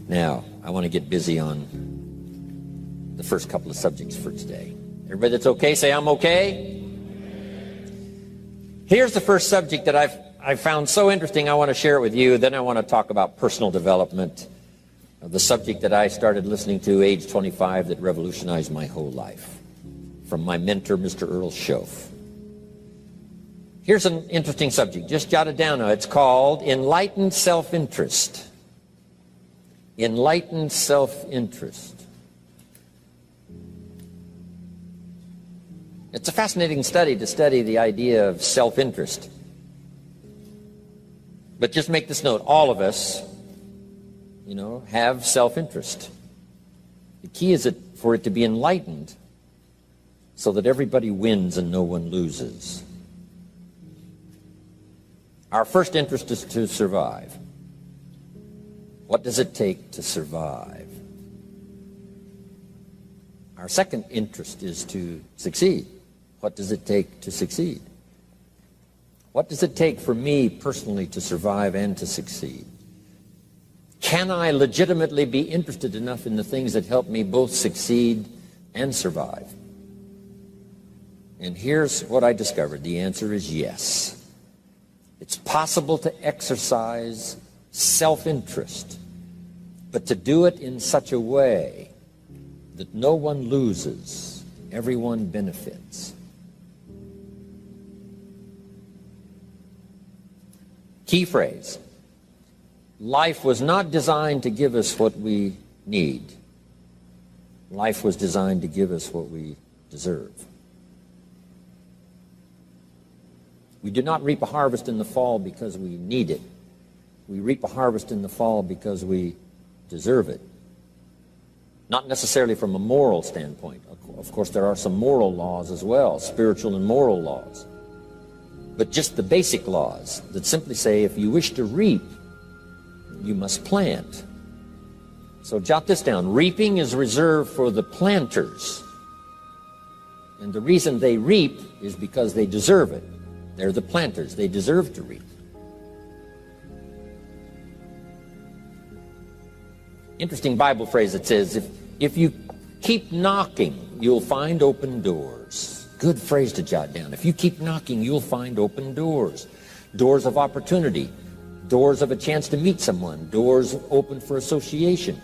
Now, I want to get busy on the first couple of subjects for today. Everybody that's okay, say I'm okay. Here's the first subject that I've found so interesting, I want to share it with you. Then I want to talk about personal development, the subject that I started listening to age 25 that revolutionized my whole life, from my mentor, Mr. Earl Schoaf. Here's an interesting subject. Just jot it down now. It's called Enlightened Self-Interest. Enlightened self-interest. It's a fascinating study to study the idea of self-interest. But just make this note, all of us, have self-interest. The key is for it to be enlightened so that everybody wins and no one loses. Our first interest is to survive. What does it take to survive? Our second interest is to succeed. What does it take to succeed? What does it take for me personally to survive and to succeed? Can I legitimately be interested enough in the things that help me both succeed and survive? And here's what I discovered. The answer is yes. It's possible to exercise self-interest, but to do it in such a way that no one loses, everyone benefits. Key phrase. Life was not designed to give us what we need. Life was designed to give us what we deserve. We do not reap a harvest in the fall because we need it. We reap a harvest in the fall because we deserve it. Not necessarily from a moral standpoint. Of course, there are some moral laws as well, spiritual and moral laws. But just the basic laws that simply say if you wish to reap, you must plant. So jot this down. Reaping is reserved for the planters. And the reason they reap is because they deserve it. They're the planters. They deserve to reap. Interesting Bible phrase that says, if you keep knocking, you'll find open doors. Good phrase to jot down. If you keep knocking, you'll find open doors. Doors of opportunity. Doors of a chance to meet someone. Doors open for association.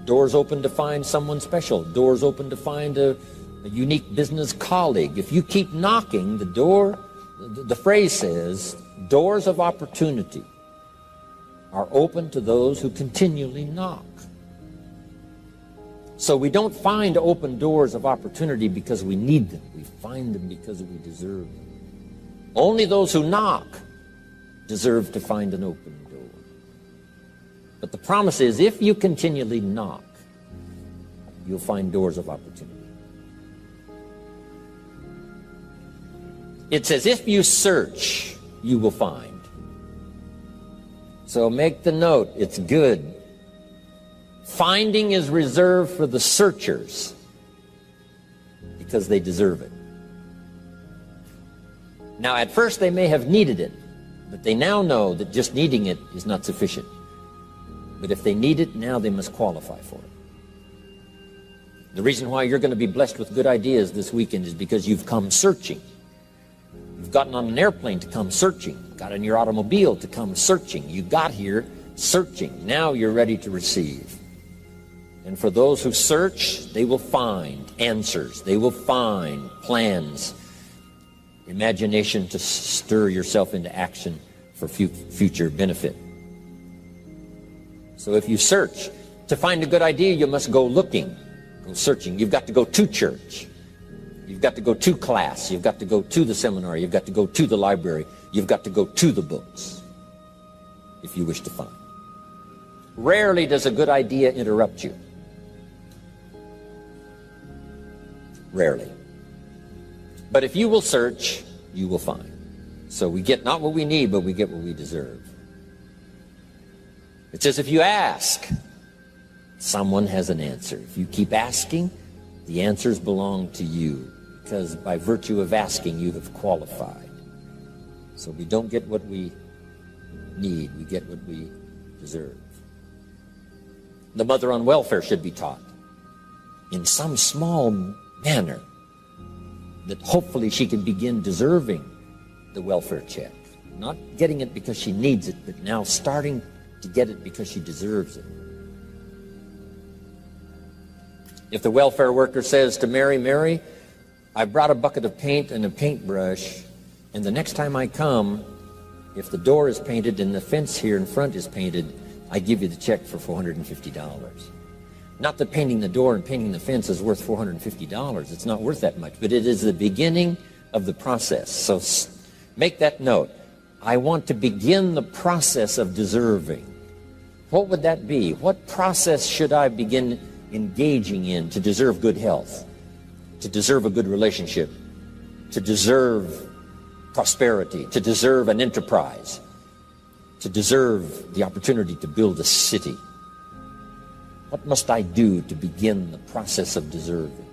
Doors open to find someone special. Doors open to find a unique business colleague. If you keep knocking, the phrase says, doors of opportunity are open to those who continually knock. So we don't find open doors of opportunity because we need them. We find them because we deserve them. Only those who knock deserve to find an open door. But the promise is, if you continually knock, you'll find doors of opportunity. It says, if you search, you will find. So make the note, it's good. Finding is reserved for the searchers because they deserve it. Now, at first they may have needed it, but they now know that just needing it is not sufficient. But if they need it, now they must qualify for it. The reason why you're going to be blessed with good ideas this weekend is because you've come searching. You've gotten on an airplane to come searching. Got in your automobile to come searching. You got here searching. Now you're ready to receive. And for those who search, they will find answers. They will find plans, imagination to stir yourself into action for future benefit. So if you search to find a good idea, you must go looking, go searching. You've got to go to church. You've got to go to class. You've got to go to the seminar. You've got to go to the library. You've got to go to the books if you wish to find. Rarely does a good idea interrupt you. Rarely. But if you will search, you will find. So we get not what we need, but we get what we deserve. It says if you ask, someone has an answer. If you keep asking, the answers belong to you, because by virtue of asking, you have qualified. So we don't get what we need, we get what we deserve. The mother on welfare should be taught in some small manner that hopefully she can begin deserving the welfare check. Not getting it because she needs it, but now starting to get it because she deserves it. If the welfare worker says to Mary, Mary, I brought a bucket of paint and a paintbrush, and the next time I come, if the door is painted and the fence here in front is painted, I give you the check for $450. Not that painting the door and painting the fence is worth $450. It's not worth that much, but it is the beginning of the process. So make that note. I want to begin the process of deserving. What would that be? What process should I begin engaging in to deserve good health, to deserve a good relationship, to deserve prosperity, to deserve an enterprise, to deserve the opportunity to build a city? What must I do to begin the process of deserving?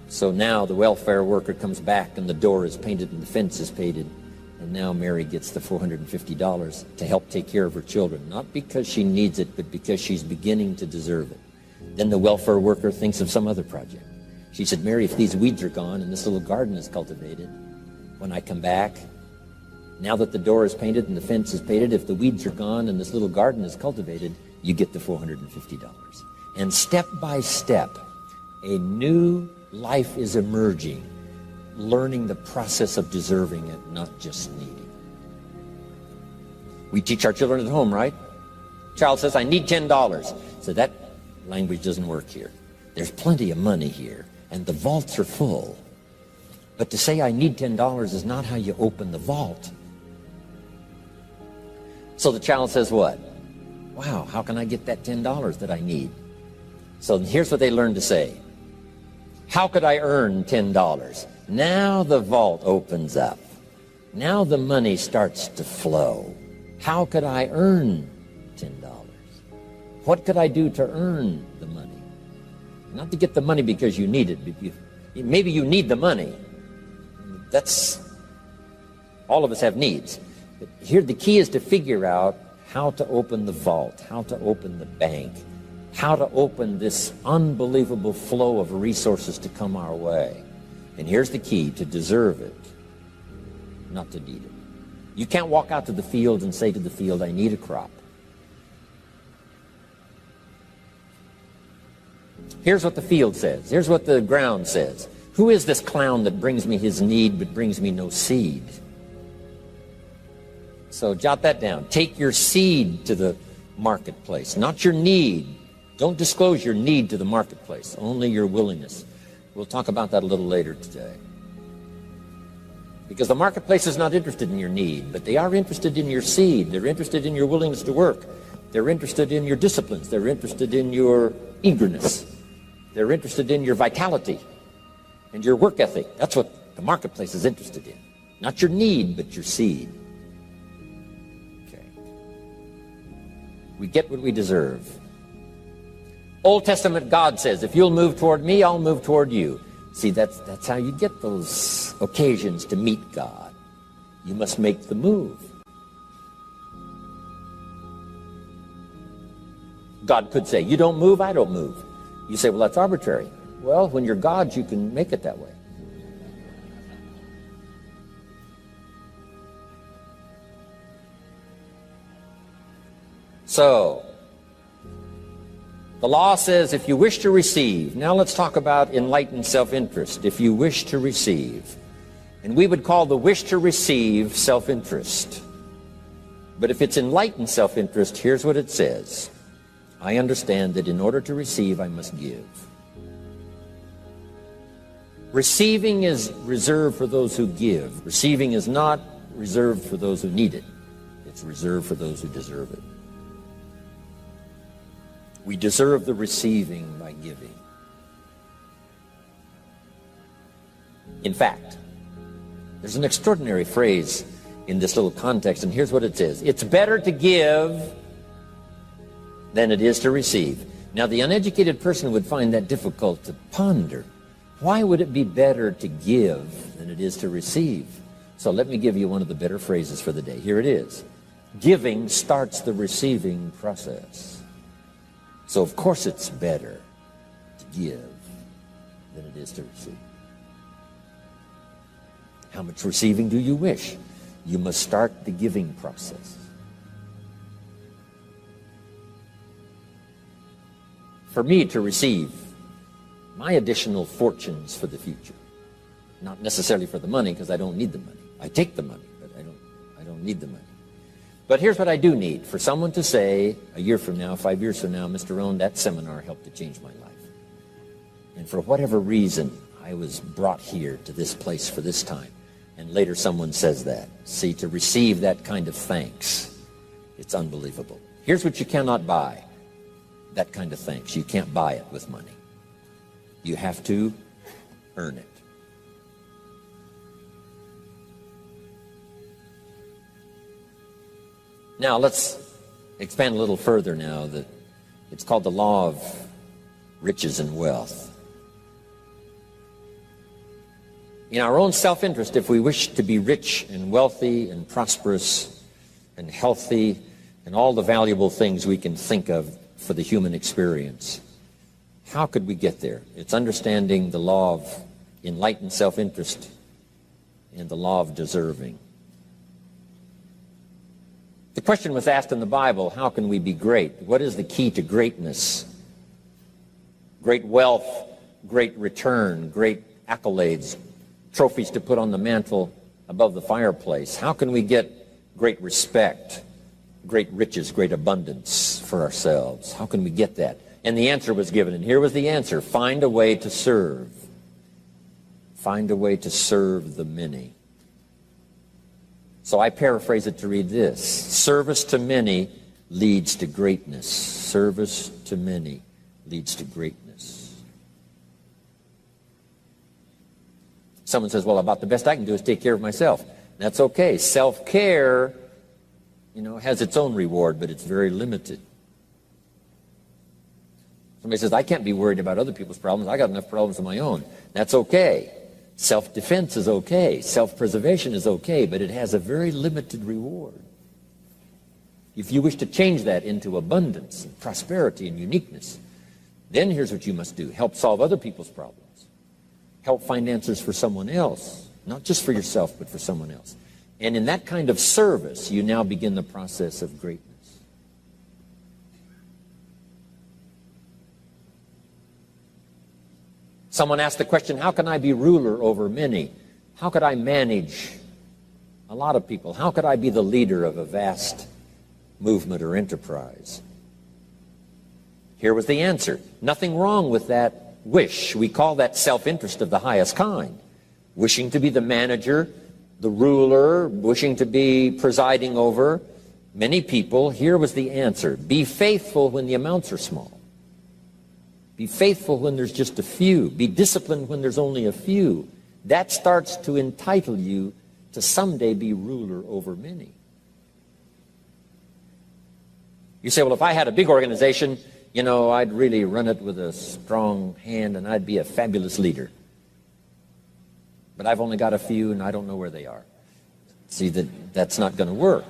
So now the welfare worker comes back and the door is painted and the fence is painted, and now Mary gets the $450 to help take care of her children, not because she needs it, but because she's beginning to deserve it. Then the welfare worker thinks of some other project. She said, Mary, if these weeds are gone and this little garden is cultivated, when I come back, now that the door is painted and the fence is painted, if the weeds are gone and this little garden is cultivated, you get the $450. And step by step, a new life is emerging, learning the process of deserving it, not just needing. We teach our children at home, right? Child says, I need $10. So that language doesn't work here. There's plenty of money here, and the vaults are full. But to say I need $10 is not how you open the vault. So the child says what? Wow, how can I get that $10 that I need? So here's what they learn to say. How could I earn $10? Now the vault opens up. Now the money starts to flow. How could I earn $10? What could I do to earn the money? Not to get the money because you need it. Maybe you need the money. That's, all of us have needs. But here the key is to figure out how to open the vault, how to open the bank, how to open this unbelievable flow of resources to come our way. And here's the key: to deserve it, not to need it. You can't walk out to the field and say to the field, I need a crop. Here's what the field says. Here's what the ground says. Who is this clown that brings me his need but brings me no seed? So jot that down. Take your seed to the marketplace, not your need. Don't disclose your need to the marketplace, only your willingness. We'll talk about that a little later today. Because the marketplace is not interested in your need, but they are interested in your seed. They're interested in your willingness to work. They're interested in your disciplines. They're interested in your eagerness. They're interested in your vitality and your work ethic. That's what the marketplace is interested in. Not your need, but your seed. Okay. We get what we deserve. Old Testament God says, if you'll move toward me, I'll move toward you. See, that's how you get those occasions to meet God. You must make the move. God could say, you don't move, I don't move. You say, well, that's arbitrary. Well, when you're God, you can make it that way. So, the law says if you wish to receive. Now let's talk about enlightened self-interest. If you wish to receive. And we would call the wish to receive self-interest. But if it's enlightened self-interest, here's what it says. I understand that in order to receive, I must give. Receiving is reserved for those who give. Receiving is not reserved for those who need it. It's reserved for those who deserve it. We deserve the receiving by giving. In fact, there's an extraordinary phrase in this little context, and here's what it says. It's better to give than it is to receive. Now, the uneducated person would find that difficult to ponder. Why would it be better to give than it is to receive? So let me give you one of the better phrases for the day. Here it is. Giving starts the receiving process. So, of course, it's better to give than it is to receive. How much receiving do you wish? You must start the giving process. For me to receive my additional fortunes for the future, not necessarily for the money, because I don't need the money. I take the money, but I don't need the money. But here's what I do need. For someone to say, a year from now, 5 years from now, Mr. Rohn, that seminar helped to change my life. And for whatever reason, I was brought here to this place for this time. And later someone says that. See, to receive that kind of thanks, it's unbelievable. Here's what you cannot buy. That kind of thanks. You can't buy it with money. You have to earn it. Now, let's expand a little further now. It's called the law of riches and wealth. In our own self-interest, if we wish to be rich and wealthy and prosperous and healthy and all the valuable things we can think of for the human experience, how could we get there? It's understanding the law of enlightened self-interest and the law of deserving. The question was asked in the Bible, how can we be great? What is the key to greatness? Great wealth, great return, great accolades, trophies to put on the mantle above the fireplace. How can we get great respect, great riches, great abundance for ourselves? How can we get that? And the answer was given, and here was the answer. Find a way to serve. Find a way to serve the many. So I paraphrase it to read this. Service to many leads to greatness. Service to many leads to greatness. Someone says, well, about the best I can do is take care of myself. That's okay. Self-care, has its own reward, but it's very limited. Somebody says, I can't be worried about other people's problems. I got enough problems of my own. That's okay. Self-defense is okay. Self-preservation is okay, but it has a very limited reward. If you wish to change that into abundance and prosperity and uniqueness, then here's what you must do. Help solve other people's problems. Help find answers for someone else, not just for yourself, but for someone else. And in that kind of service, you now begin the process of greatness. Someone asked the question, how can I be ruler over many? How could I manage a lot of people? How could I be the leader of a vast movement or enterprise? Here was the answer. Nothing wrong with that wish. We call that self-interest of the highest kind. Wishing to be the manager, the ruler, wishing to be presiding over many people. Here was the answer. Be faithful when the amounts are small. Be faithful when there's just a few. Be disciplined when there's only a few. That starts to entitle you to someday be ruler over many. You say, well, if I had a big organization, you know, I'd really run it with a strong hand and I'd be a fabulous leader. But I've only got a few and I don't know where they are. See, that's not going to work.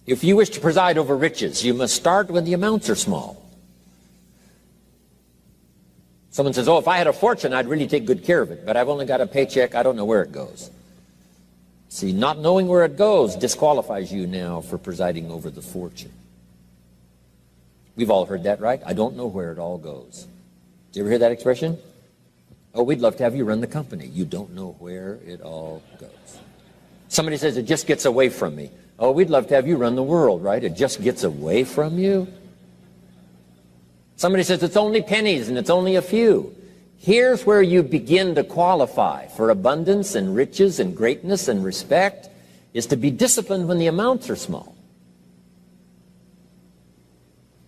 If you wish to preside over riches, you must start when the amounts are small. Someone says, oh, if I had a fortune, I'd really take good care of it, but I've only got a paycheck, I don't know where it goes. See, not knowing where it goes disqualifies you now for presiding over the fortune. We've all heard that, right? I don't know where it all goes. Did you ever hear that expression? Oh, we'd love to have you run the company. You don't know where it all goes. Somebody says, it just gets away from me. Oh, we'd love to have you run the world, right? It just gets away from you. Somebody says, it's only pennies and it's only a few. Here's where you begin to qualify for abundance and riches and greatness and respect, is to be disciplined when the amounts are small.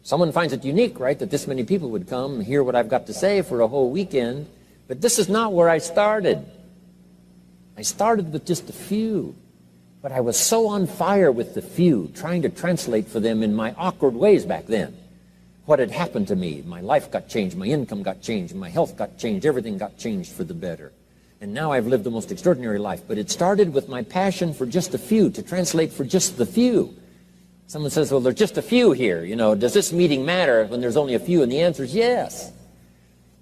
Someone finds it unique, right, that this many people would come and hear what I've got to say for a whole weekend, but this is not where I started. I started with just a few, but I was so on fire with the few, trying to translate for them in my awkward ways back then what had happened to me. My life got changed, my income got changed, my health got changed, everything got changed for the better. And now I've lived the most extraordinary life, but it started with my passion for just a few, to translate for just the few. Someone says, well, there's just a few here, you know, does this meeting matter when there's only a few? And the answer is yes.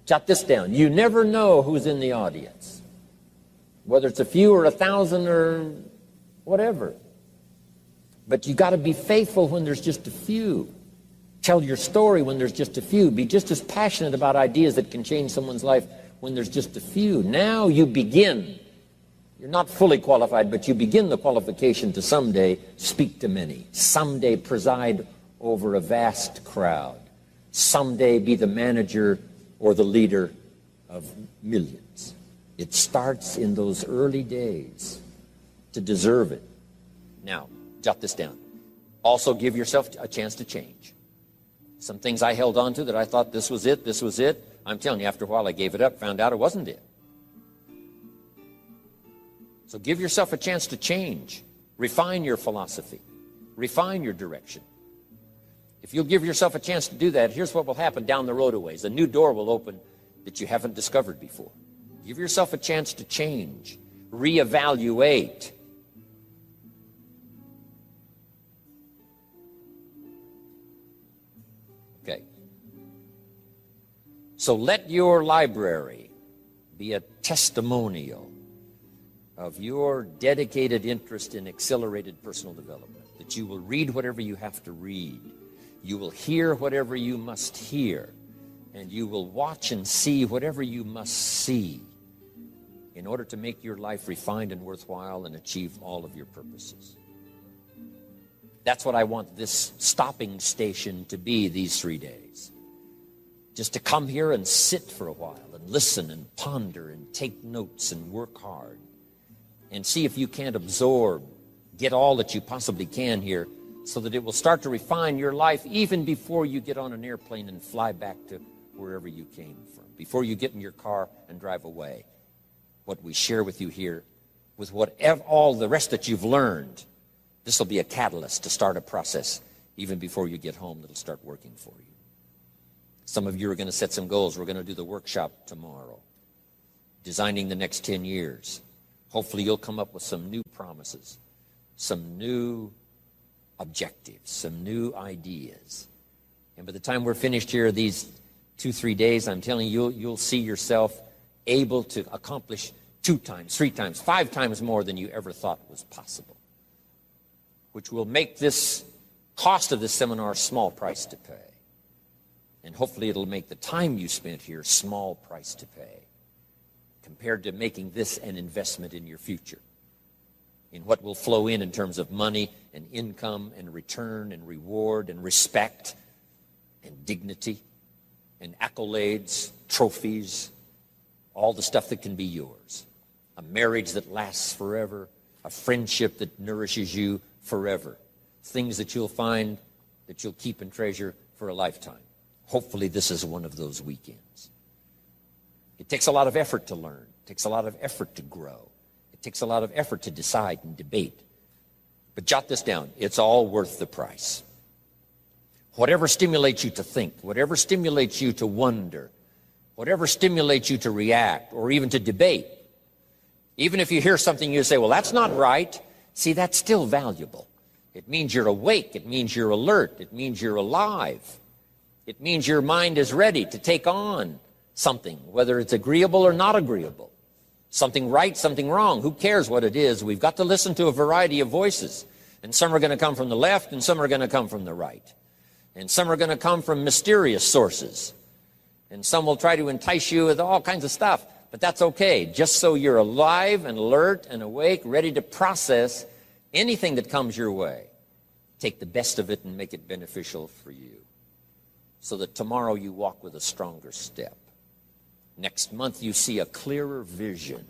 Jot this down. You never know who's in the audience, whether it's a few or 1,000 or whatever. But you got to be faithful when there's just a few. Tell your story when there's just a few. Be just as passionate about ideas that can change someone's life when there's just a few. Now you begin. You're not fully qualified, but you begin the qualification to someday speak to many. Someday preside over a vast crowd. Someday be the manager or the leader of millions. It starts in those early days to deserve it. Now, jot this down. Also give yourself a chance to change. Some things I held on to that I thought this was it, this was it. I'm telling you, after a while I gave it up, found out it wasn't it. So give yourself a chance to change. Refine your philosophy. Refine your direction. If you'll give yourself a chance to do that, here's what will happen down the road a ways. A new door will open that you haven't discovered before. Give yourself a chance to change. Reevaluate. Okay. So let your library be a testimonial of your dedicated interest in accelerated personal development, that you will read whatever you have to read, you will hear whatever you must hear, and you will watch and see whatever you must see in order to make your life refined and worthwhile and achieve all of your purposes. That's what I want this stopping station to be these 3 days. Just to come here and sit for a while and listen and ponder and take notes and work hard and see if you can't absorb, get all that you possibly can here so that it will start to refine your life even before you get on an airplane and fly back to wherever you came from, before you get in your car and drive away. What we share with you here, with whatever all the rest that you've learned, this will be a catalyst to start a process even before you get home, that'll start working for you. Some of you are going to set some goals. We're going to do the workshop tomorrow, designing the next 10 years. Hopefully you'll come up with some new promises, some new objectives, some new ideas. And by the time we're finished here these 2-3 days, I'm telling you, you'll see yourself able to accomplish 2 times, 3 times, 5 times more than you ever thought was possible, which will make this cost of this seminar a small price to pay. And hopefully it'll make the time you spent here a small price to pay compared to making this an investment in your future, in what will flow in terms of money and income and return and reward and respect and dignity and accolades, trophies, all the stuff that can be yours. A marriage that lasts forever, a friendship that nourishes you forever, things that you'll find that you'll keep and treasure for a lifetime. Hopefully this is one of those weekends. It takes a lot of effort to learn. It takes a lot of effort to grow. It takes a lot of effort to decide and debate. But jot this down. It's all worth the price. Whatever stimulates you to think, whatever stimulates you to wonder, whatever stimulates you to react or even to debate, even if you hear something you say, well, that's not right, see, that's still valuable. It means you're awake. It means you're alert. It means you're alive. It means your mind is ready to take on something, whether it's agreeable or not agreeable. Something right, something wrong. Who cares what it is? We've got to listen to a variety of voices. And some are going to come from the left and some are going to come from the right. And some are going to come from mysterious sources. And some will try to entice you with all kinds of stuff. But that's okay, just so you're alive and alert and awake, ready to process anything that comes your way. Take the best of it and make it beneficial for you, so that tomorrow you walk with a stronger step. Next month you see a clearer vision.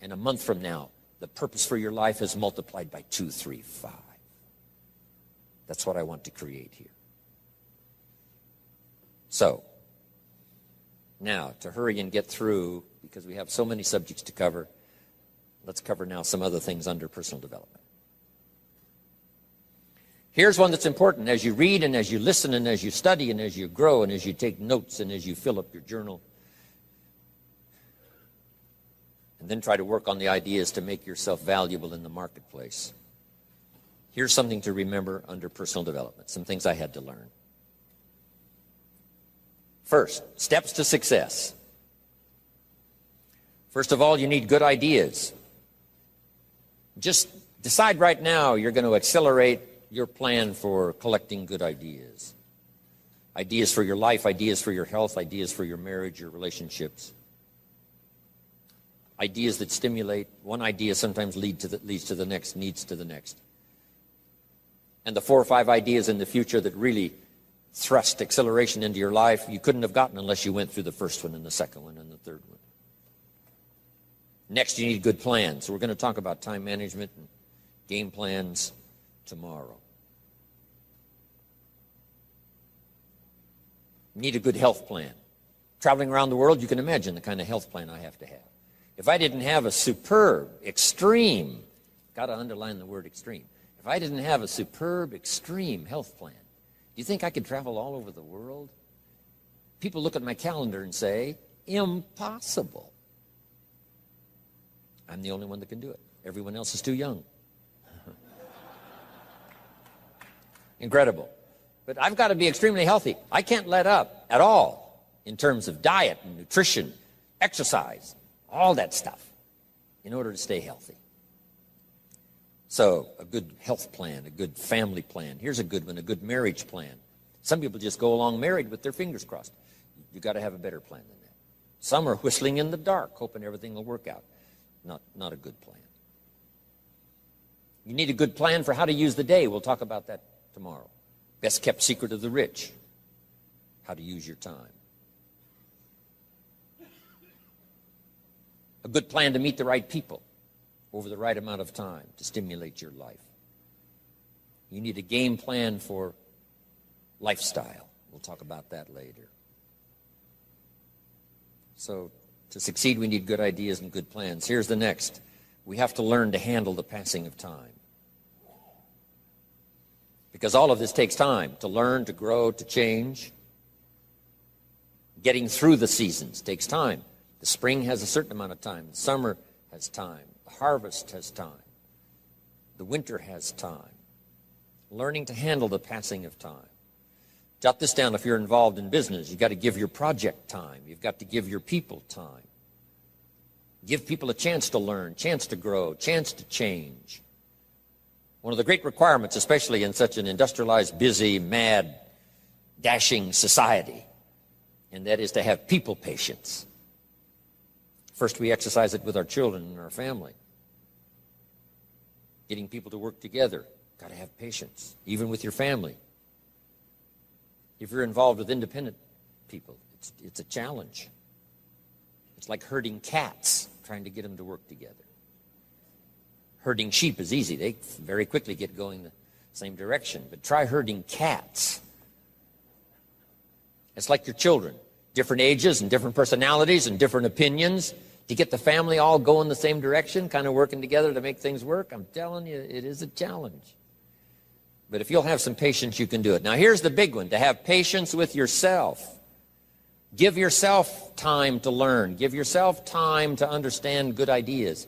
And a month from now, the purpose for your life is multiplied by 2, 3, 5. That's what I want to create here. So, now, to hurry and get through, because we have so many subjects to cover, let's cover now some other things under personal development. Here's one that's important. As you read and as you listen and as you study and as you grow and as you take notes and as you fill up your journal, and then try to work on the ideas to make yourself valuable in the marketplace. Here's something to remember under personal development, some things I had to learn. First, steps to success. First of all, you need good ideas. Just decide right now you're going to accelerate your plan for collecting good ideas. Ideas for your life, ideas for your health, ideas for your marriage, your relationships. Ideas that stimulate. One idea sometimes leads to the next, needs to the next. And the 4 or 5 ideas in the future that really thrust acceleration into your life, you couldn't have gotten unless you went through the first one and the second one and the third one. Next, you need good plans. We're going to talk about time management and game plans tomorrow. You need a good health plan. Traveling around the world, you can imagine the kind of health plan I have to have. If I didn't have a superb, extreme, got to underline the word extreme, if I didn't have a superb, extreme health plan, do you think I could travel all over the world? People look at my calendar and say, impossible. I'm the only one that can do it. Everyone else is too young. Incredible. But I've got to be extremely healthy. I can't let up at all in terms of diet and nutrition, exercise, all that stuff in order to stay healthy. So a good health plan, a good family plan. Here's a good one, a good marriage plan. Some people just go along married with their fingers crossed. You've got to have a better plan than that. Some are whistling in the dark, hoping everything will work out. Not a good plan. You need a good plan for how to use the day. We'll talk about that tomorrow. Best kept secret of the rich. How to use your time. A good plan to meet the right people over the right amount of time to stimulate your life. You need a game plan for lifestyle. We'll talk about that later. So to succeed, we need good ideas and good plans. Here's the next. We have to learn to handle the passing of time. Because all of this takes time to learn, to grow, to change. Getting through the seasons takes time. The spring has a certain amount of time. The summer has time. The harvest has time. The winter has time. Learning to handle the passing of time. Jot this down if you're involved in business. You've got to give your project time. You've got to give your people time. Give people a chance to learn, chance to grow, chance to change. One of the great requirements, especially in such an industrialized, busy, mad, dashing society, and that is to have people patience. First, we exercise it with our children and our family. Getting people to work together, got to have patience, even with your family. If you're involved with independent people, it's a challenge. It's like herding cats, trying to get them to work together. Herding sheep is easy. They very quickly get going the same direction. But try herding cats. It's like your children. Different ages and different personalities and different opinions. To get the family all going the same direction, kind of working together to make things work, I'm telling you, it is a challenge. But if you'll have some patience, you can do it. Now, here's the big one, to have patience with yourself. Give yourself time to learn. Give yourself time to understand good ideas.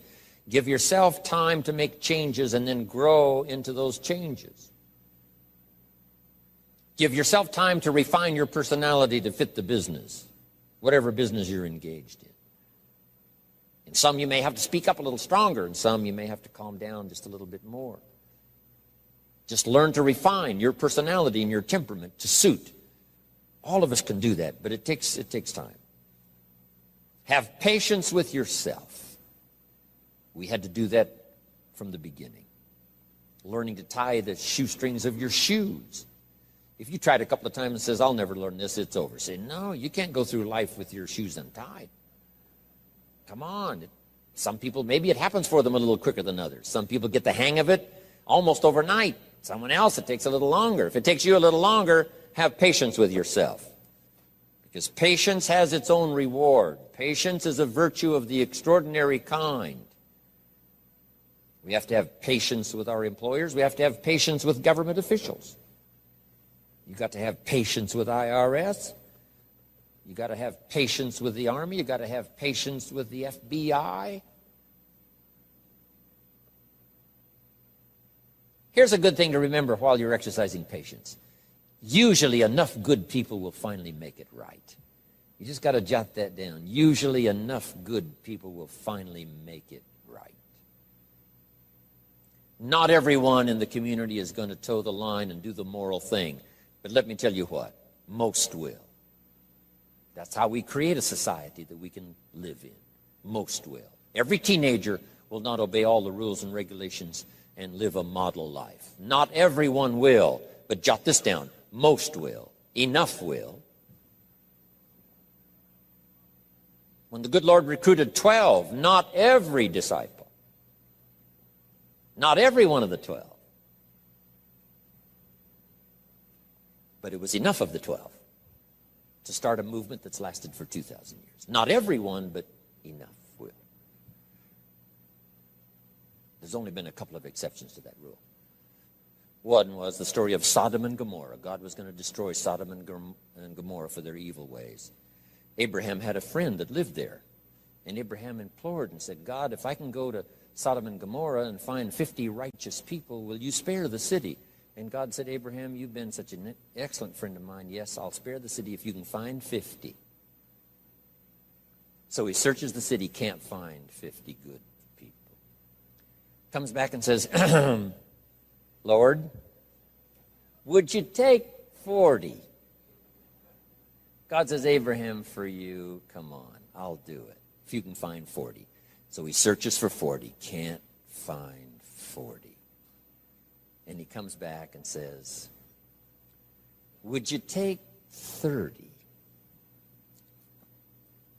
Give yourself time to make changes and then grow into those changes. Give yourself time to refine your personality to fit the business, whatever business you're engaged in. In some you may have to speak up a little stronger, and some you may have to calm down just a little bit more. Just learn to refine your personality and your temperament to suit. All of us can do that, but it takes time. Have patience with yourself. We had to do that from the beginning. Learning to tie the shoestrings of your shoes. If you tried a couple of times and says, I'll never learn this, it's over. Say, no, you can't go through life with your shoes untied. Come on. Some people, maybe it happens for them a little quicker than others. Some people get the hang of it almost overnight. Someone else, it takes a little longer. If it takes you a little longer, have patience with yourself. Because patience has its own reward. Patience is a virtue of the extraordinary kind. We have to have patience with our employers. We have to have patience with government officials. You've got to have patience with IRS. You've got to have patience with the Army. You've got to have patience with the FBI. Here's a good thing to remember while you're exercising patience. Usually enough good people will finally make it right. You just got to jot that down. Usually enough good people will finally make it right. Not everyone in the community is going to toe the line and do the moral thing. But let me tell you what, most will. That's how we create a society that we can live in. Most will. Every teenager will not obey all the rules and regulations and live a model life. Not everyone will, but jot this down. Most will. Enough will. When the good Lord recruited 12, not every disciple, not every one of the 12, but it was enough of the 12 to start a movement that's lasted for 2,000 years. Not everyone, but enough will. There's only been a couple of exceptions to that rule. One was the story of Sodom and Gomorrah. God was going to destroy Sodom and Gomorrah for their evil ways. Abraham had a friend that lived there. And Abraham implored and said, God, if I can go to Sodom and Gomorrah and find 50 righteous people, will you spare the city? And God said, Abraham, you've been such an excellent friend of mine. Yes, I'll spare the city if you can find 50. So he searches the city, can't find 50 good people. Comes back and says, Lord, would you take 40? God says, Abraham, for you, come on, I'll do it. If you can find 40. So he searches for 40, can't find 40. And he comes back and says, would you take 30?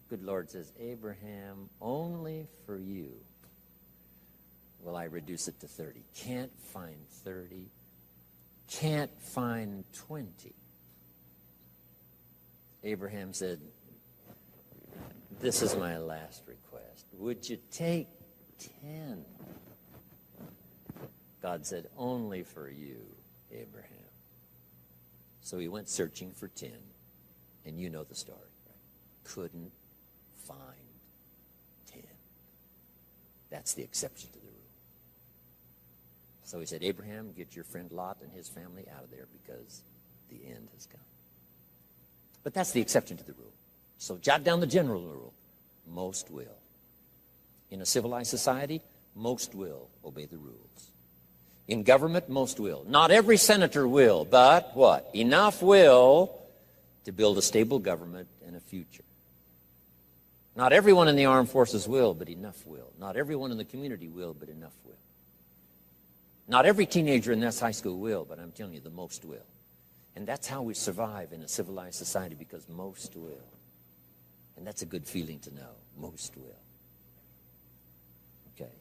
Good Lord says, Abraham, only for you will I reduce it to 30. Can't find 30. Can't find 20. Abraham said, this is my last request. Would you take 10? God said, only for you, Abraham. So he went searching for 10, and you know the story. Couldn't find 10. That's the exception to the rule. So he said, Abraham, get your friend Lot and his family out of there because the end has come. But that's the exception to the rule. So jot down the general rule. Most will. In a civilized society, most will obey the rules. In government, most will. Not every senator will, but what? Enough will to build a stable government and a future. Not everyone in the armed forces will, but enough will. Not everyone in the community will, but enough will. Not every teenager in this high school will, but I'm telling you, the most will. And that's how we survive in a civilized society, because most will. And that's a good feeling to know. Most will. Okay.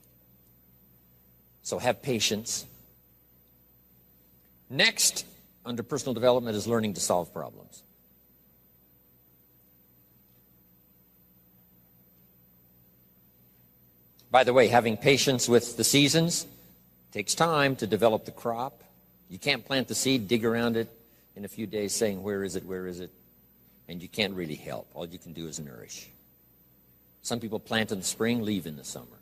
So have patience. Next, under personal development, is learning to solve problems. By the way, having patience with the seasons takes time to develop the crop. You can't plant the seed, dig around it in a few days saying, where is it, where is it? And you can't really help. All you can do is nourish. Some people plant in the spring, leave in the summer.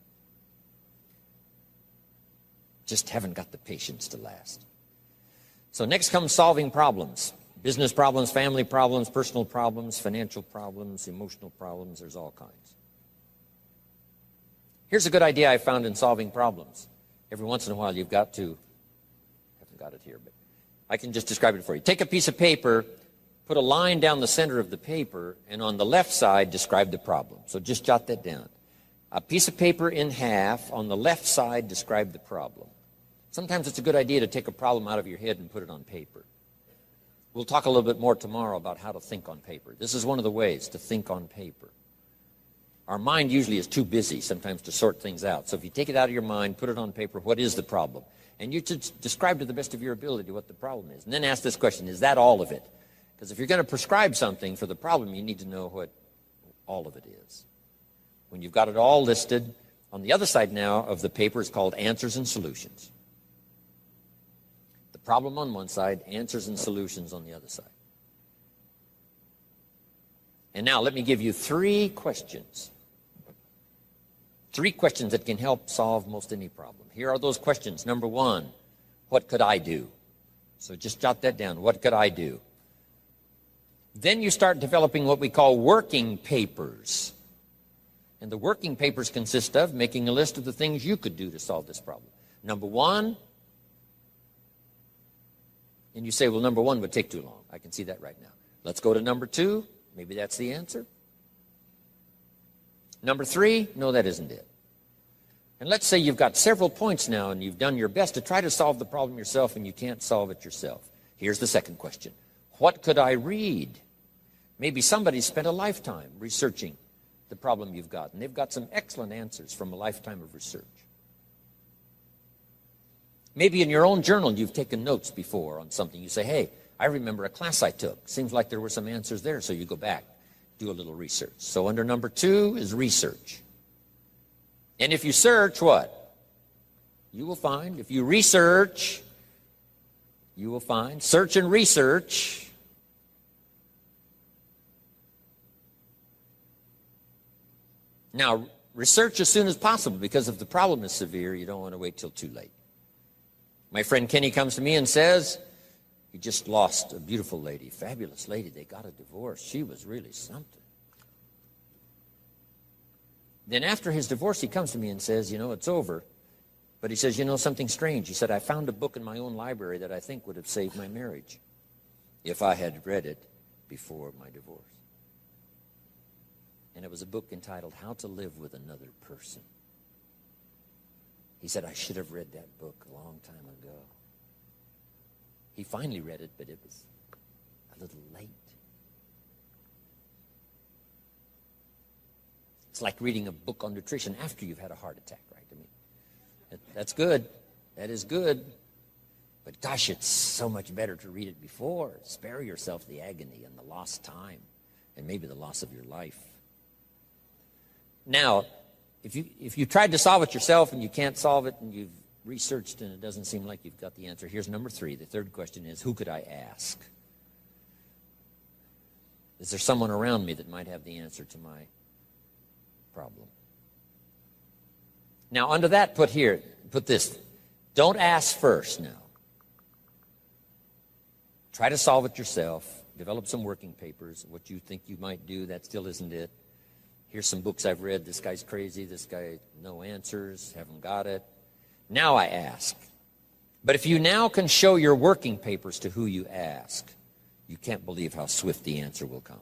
Just haven't got the patience to last. So next comes solving problems. Business problems, family problems, personal problems, financial problems, emotional problems. There's all kinds. Here's a good idea I found in solving problems. Every once in a while you've got to, I haven't got it here, but I can just describe it for you. Take a piece of paper, put a line down the center of the paper, and on the left side describe the problem. So just jot that down. A piece of paper in half, on the left side describe the problem. Sometimes it's a good idea to take a problem out of your head and put it on paper. We'll talk a little bit more tomorrow about how to think on paper. This is one of the ways to think on paper. Our mind usually is too busy sometimes to sort things out. So if you take it out of your mind, put it on paper, what is the problem? And you should describe to the best of your ability what the problem is. And then ask this question, is that all of it? Because if you're going to prescribe something for the problem, you need to know what all of it is. When you've got it all listed, on the other side now of the paper is called answers and solutions. The problem on one side, answers and solutions on the other side. And now let me give you 3 questions. 3 questions that can help solve most any problem. Here are those questions. Number 1, what could I do? So just jot that down. What could I do? Then you start developing what we call working papers. And the working papers consist of making a list of the things you could do to solve this problem. Number 1, and you say, well, number 1 would take too long. I can see that right now. Let's go to number 2. Maybe that's the answer. Number 3, no, that isn't it. And let's say you've got several points now and you've done your best to try to solve the problem yourself and you can't solve it yourself. Here's the second question. What could I read? Maybe somebody spent a lifetime researching the problem you've got, and they've got some excellent answers from a lifetime of research. Maybe in your own journal you've taken notes before on something. You say, hey, I remember a class I took. Seems like there were some answers there, so you go back, do a little research. So under number 2 is research. And if you search, what? You will find. If you research, you will find. Search and research. Now, research as soon as possible, because if the problem is severe, you don't want to wait till too late. My friend Kenny comes to me and says, he just lost a beautiful lady, fabulous lady. They got a divorce. She was really something. Then after his divorce, he comes to me and says, you know, it's over. But he says, you know, something strange. He said, I found a book in my own library that I think would have saved my marriage if I had read it before my divorce. And it was a book entitled How to Live with Another Person. He said, I should have read that book a long time ago. He finally read it, but it was a little late. It's like reading a book on nutrition after you've had a heart attack, right? I mean, that's good. That is good. But gosh, it's so much better to read it before. Spare yourself the agony and the lost time and maybe the loss of your life. Now, if you tried to solve it yourself and you can't solve it and you've researched and it doesn't seem like you've got the answer, here's number 3. The third question is, who could I ask? Is there someone around me that might have the answer to my problem? Now, under that, put this. Don't ask first now. Try to solve it yourself. Develop some working papers. What you think you might do, that still isn't it. Here's some books I've read. This guy's crazy. This guy, no answers. Haven't got it. Now I ask. But if you now can show your working papers to who you ask, you can't believe how swift the answer will come.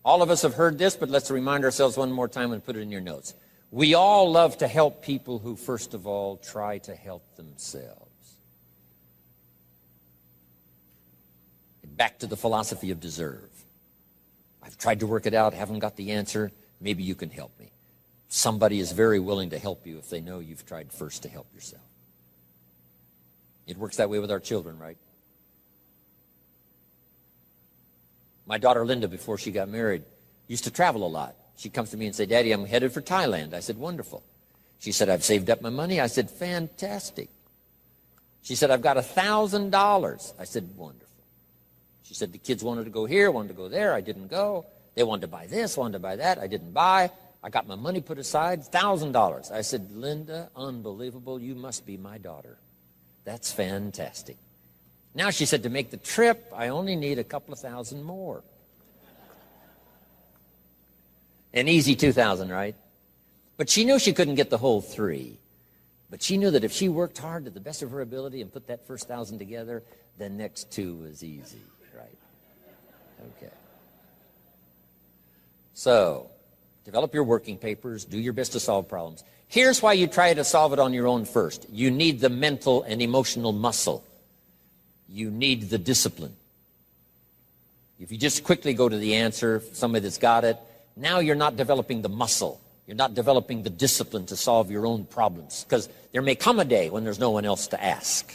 All of us have heard this, but let's remind ourselves one more time and put it in your notes. We all love to help people who, first of all, try to help themselves. Back to the philosophy of deserve. I've tried to work it out, haven't got the answer. Maybe you can help me. Somebody is very willing to help you if they know you've tried first to help yourself. It works that way with our children, right? My daughter Linda, before she got married, used to travel a lot. She comes to me and said, Daddy, I'm headed for Thailand. I said, wonderful. She said, I've saved up my money. I said, fantastic. She said, I've got $1,000. I said, wonderful. She said, the kids wanted to go here, wanted to go there. I didn't go. They wanted to buy this, wanted to buy that. I didn't buy. I got my money put aside, $1,000. I said, Linda, unbelievable. You must be my daughter. That's fantastic. Now, she said, to make the trip, I only need a couple of thousand more. An easy 2,000, right? But she knew she couldn't get the whole 3. But she knew that if she worked hard to the best of her ability and put that first 1,000 together, the next 2 was easy, right? Okay. So, develop your working papers. Do your best to solve problems. Here's why you try to solve it on your own first. You need the mental and emotional muscle. You need the discipline. If you just quickly go to the answer, somebody that's got it, now you're not developing the muscle. You're not developing the discipline to solve your own problems, because there may come a day when there's no one else to ask.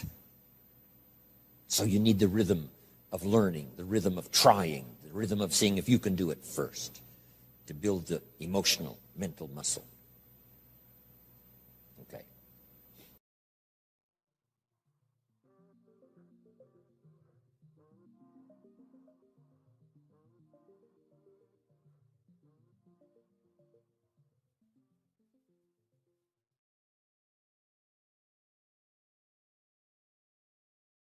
So you need the rhythm of learning, the rhythm of trying, the rhythm of seeing if you can do it first to build the emotional, mental muscle.